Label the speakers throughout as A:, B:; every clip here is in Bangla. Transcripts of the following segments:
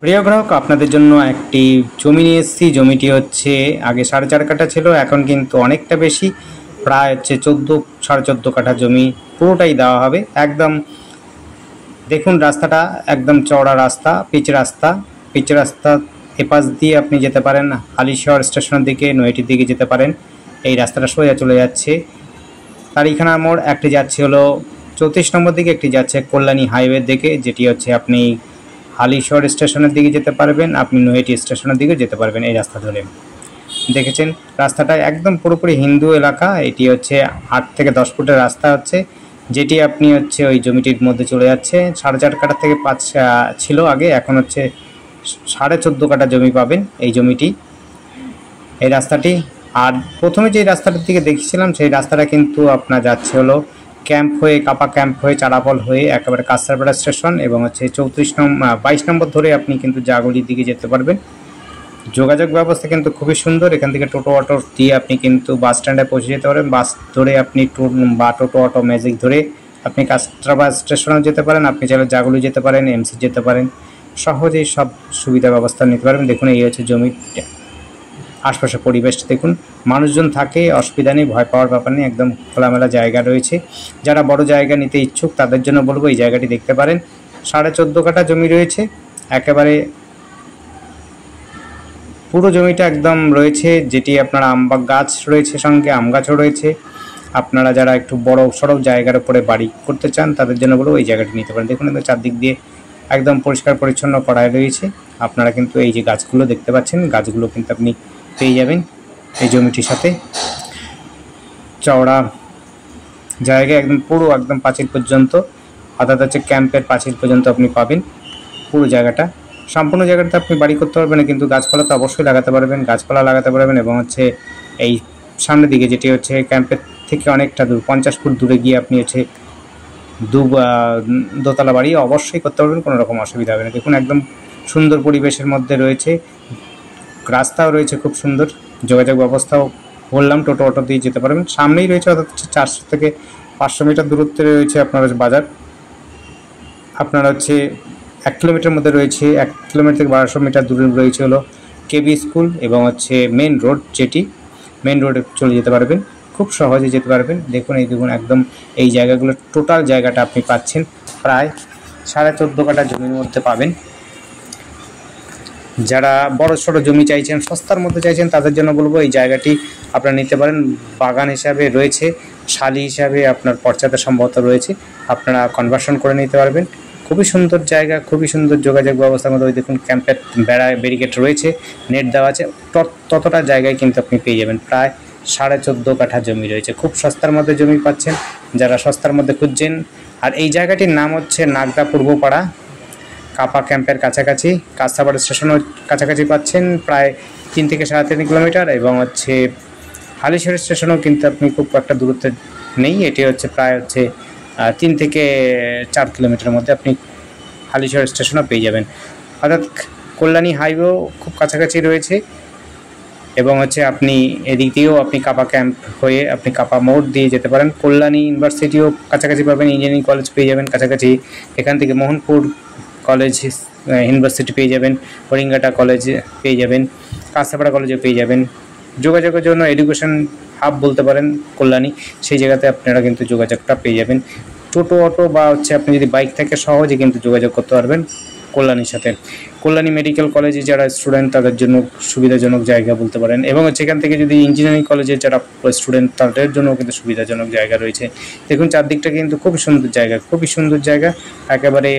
A: প্রিয় গ্রাহক, আপনাদের জন্য একটি জমি নিয়ে এসেছি। জমিটি হচ্ছে আগে 4.5 কাঠা ছিল, এখন কিন্তু অনেকটা বেশি, প্রায় হচ্ছে 14 কাঠা জমি পুরোটাই দেওয়া হবে। একদম দেখুন, রাস্তাটা একদম চওড়া রাস্তা, পিচ রাস্তা। এপাশ দিয়ে আপনি যেতে পারেন হালিশহর স্টেশনের দিকে, নৈহাটির দিকে যেতে পারেন। এই রাস্তাটা সোজা চলে যাচ্ছে তারিখানা মোড়। একটি যাচ্ছে হলো 34 নম্বর দিকে, একটি যাচ্ছে কল্যাণী হাইওয়ের দিকে, যেটি হচ্ছে আপনি হালিশহর স্টেশনের দিকে যেতে পারবেন, আপনি নৈহাটি স্টেশনের দিকে যেতে পারবেন এই রাস্তা ধরে। দেখেছেন রাস্তাটা একদম পুরোপুরি হিন্দু এলাকা। এটি হচ্ছে 8 থেকে 10 ফুটের রাস্তা হচ্ছে, যেটি আপনি হচ্ছে ওই জমিটির মধ্যে চলে যাচ্ছে। 4.5 কাঠা থেকে 5 ছিল আগে, এখন হচ্ছে 14.5 কাঠা জমি পাবেন এই জমিটি, এই রাস্তাটি। আর প্রথমে যে রাস্তাটার দিকে দেখেছিলাম সেই রাস্তাটা কিন্তু আপনার যাচ্ছে হলো ক্যাম্প হয়ে, কাপা ক্যাম্প হয়ে, চারাপল হয়ে একেবারে কাঁচরাপাড়া স্টেশন, এবং হচ্ছে 22 নম্বর ধরে আপনি কিন্তু জাগুলির দিকে যেতে পারবেন। যোগাযোগ ব্যবস্থা কিন্তু খুবই সুন্দর। এখান থেকে টোটো অটো দিয়ে আপনি কিন্তু বাস স্ট্যান্ডে পৌঁছে যেতে পারেন। বাস ধরে আপনি টোটো অটো ম্যাজিক ধরে আপনি কাঁচরাপাড়া স্টেশনেও যেতে পারেন। আপনি চাইলে জাগুলি যেতে পারেন, এমসি যেতে পারেন, সহজেই সব সুবিধা ব্যবস্থা নিতে পারবেন। দেখুন, এই হচ্ছে জমি, আশপাশে পরিবেশটা দেখুন, মানুষজন থাকে, অসুবিধা নেই, ভয় পাওয়ার ব্যাপার নেই, একদম খোলামেলা জায়গা রয়েছে। যারা বড় জায়গা নিতে ইচ্ছুক তাদের জন্য বলবো এই জায়গাটি দেখতে পারেন। 14.5 কাঠা জমি রয়েছে, একেবারে পুরো জমিটা একদম রয়েছে, যেটি আপনার আম গাছ রয়েছে, সঙ্গে আম গাছও রয়েছে। আপনারা যারা একটু বড় সড়ক জায়গার উপরে বাড়ি করতে চান তাদের জন্য বলবো এই জায়গাটি নিতে পারেন। দেখুন, চারদিক দিয়ে একদম পরিষ্কার পরিচ্ছন্ন করা রয়েছে। আপনারা কিন্তু এই যে গাছগুলো দেখতে পাচ্ছেন, গাছগুলো কিন্তু আপনি পেয়ে যাবেন এই জমিটির সাথে। চওড়া জায়গা, একদম পুরো একদম পাঁচিল পর্যন্ত, অর্থাৎ হচ্ছে ক্যাম্পের পাঁচিল পর্যন্ত আপনি পাবেন পুরো জায়গাটা। সম্পূর্ণ জায়গাটাতে আপনি বাড়ি করতে পারবেন না, কিন্তু গাছপালা তো অবশ্যই লাগাতে পারবেন, গাছপালা লাগাতে পারবেন। এবং হচ্ছে এই সামনের দিকে যেটি হচ্ছে ক্যাম্পের থেকে অনেকটা দূর, 50 ফুট দূরে গিয়ে আপনি হচ্ছে দোতলা বাড়ি অবশ্যই করতে পারবেন, কোনো রকম অসুবিধা হবে না। দেখুন, একদম সুন্দর পরিবেশের মধ্যে রয়েছে, রাস্তাও রয়েছে খুব সুন্দর, যোগাযোগ ব্যবস্থাও বললাম, টোটো অটো দিয়ে যেতে পারবেন। সামনেই রয়েছে, অর্থাৎ 400 থেকে 500 মিটার দূরত্বে রয়েছে আপনার বাজার। আপনার হচ্ছে 1 কিলোমিটার মধ্যে রয়েছে, 1 কিলোমিটার থেকে 1200 মিটার দূরে রয়েছে হলো কেবি স্কুল, এবং হচ্ছে মেন রোড, যেটি মেন রোডে চলে যেতে পারবেন, খুব সহজে যেতে পারবেন। দেখুন, এই দেখুন, একদম এই জায়গাগুলো, টোটাল জায়গাটা আপনি পাচ্ছেন প্রায় 14.5 কাঠা জমির মধ্যে পাবেন। যারা বড় ছোট জমি চাইছেন, সস্তার মধ্যে চাইছেন, তাদের জন্য বলবো এই জায়গাটি আপনারা নিতে পারেন। বাগান হিসাবে রয়েছে, শালি হিসাবে আপনার পর্চাতে সম্ভবত রয়েছে, আপনারা কনভার্সন করে নিতে পারবেন। খুবই সুন্দর জায়গা, খুবই সুন্দর যোগাযোগ ব্যবস্থার মধ্যে। ওই দেখুন, ক্যাম্পের ব্যারিকেড রয়েছে, নেট দেওয়া আছে, ততটা জায়গায় কিন্তু আপনি পেয়ে যাবেন। প্রায় 14.5 কাঠা জমি রয়েছে, খুব সস্তার মধ্যে জমি পাচ্ছেন যারা সস্তার মধ্যে খুঁজছেন। আর এই জায়গাটির নাম হচ্ছে নাগদা পূর্বপাড়া, কাপা ক্যাম্পের কাছাকাছি, কাঁচরাপাড়া স্টেশনের কাছাকাছি পাচ্ছেন, প্রায় 3 থেকে 3.5 কিলোমিটার। এবং হচ্ছে হালিশহর স্টেশনও কিন্তু আপনি খুব একটা দূরত্বে নেই, এটি হচ্ছে প্রায় হচ্ছে 3 থেকে 4 কিলোমিটারের মধ্যে আপনি হালিশহর স্টেশনও পেয়ে যাবেন। অর্থাৎ কল্যাণী হাইওয়েও খুব কাছাকাছি রয়েছে। এবং হচ্ছে আপনি এদিক দিয়েও আপনি কাপা ক্যাম্প হয়ে আপনি কাপা মোড় দিয়ে যেতে পারেন। কল্যাণী ইউনিভার্সিটিও কাছাকাছি পাবেন, ইঞ্জিনিয়ারিং কলেজ পেয়ে যাবেন কাছাকাছি। এখান থেকে মোহনপুর কলেজ ইউনিভার্সিটি পেয়ে যাবেন, হরিঙ্গাটা কলেজ পেয়ে যাবেন, কাঁচরাপাড়া কলেজও পেয়ে যাবেন। যোগাযোগের জন্য এডুকেশন হাব বলতে পারেন কল্যাণী, সেই জায়গাতে আপনারা কিন্তু যোগাযোগটা পেয়ে যাবেন। টোটো অটো বা হচ্ছে আপনি যদি বাইক থেকে সহজে কিন্তু যোগাযোগ করতে পারবেন কল্যাণীর সাথে। কল্যাণী মেডিকেল কলেজে যারা স্টুডেন্ট তাদের জন্য সুবিধাজনক জায়গা বলতে পারেন। এবং হচ্ছে এখান থেকে যদি ইঞ্জিনিয়ারিং কলেজে যারা স্টুডেন্ট তাদের জন্য কিন্তু সুবিধাজনক জায়গা রয়েছে। দেখুন, চারদিকটা কিন্তু খুবই সুন্দর জায়গা, খুবই সুন্দর জায়গা, একেবারে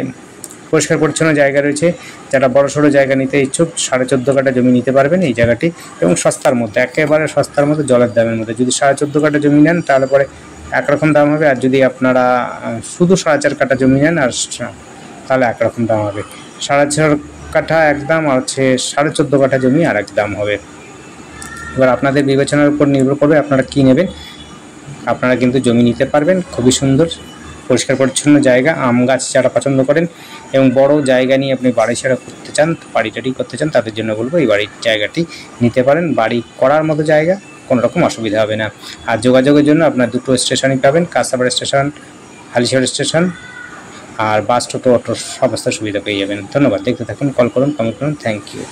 A: পরিষ্কার পরিচ্ছন্ন জায়গা রয়েছে। যারা বড় সড়ো জায়গা নিতে ইচ্ছুক 14.5 কাঠা জমি নিতে পারবেন এই জায়গাটি, এবং সস্তার মধ্যে, একেবারে সস্তার মধ্যে, জলের দামের মধ্যে। যদি 14.5 কাঠা জমি নেন তাহলে পরে একরকম দাম হবে, আর যদি আপনারা শুধু 4.5 কাঠা জমি নেন আর তাহলে একরকম দাম হবে। 4.5 কাঠা এক দাম, আর হচ্ছে 14.5 কাঠা জমি আর এক দাম হবে। এবার আপনাদের বিবেচনার উপর নির্ভর করবে আপনারা কী নেবেন। আপনারা কিন্তু জমি নিতে পারবেন, খুবই সুন্দর পরিষ্কার পরিচ্ছন্ন জায়গা। আম গাছ যারা পছন্দ করেন এবং বড় জায়গা নিয়ে আপনি বাড়ি ছাড়া করতে চান, বাড়ি টাড়ি করতে চান, তাদের জন্য বলবো এই বাড়ির জায়গাটি নিতে পারেন। বাড়ি করার মতো জায়গা, কোনো রকম অসুবিধা হবে না। আর যোগাযোগের জন্য আপনার দুটো স্টেশনই পাবেন, কাঁচরাপাড়া স্টেশন, হালিশহর স্টেশন। আর বাস টোটো অটো সমস্ত সুবিধা পেয়ে যাবেন। ধন্যবাদ। দেখতে থাকুন, কল করুন, কমেন্ট করুন। Thank you.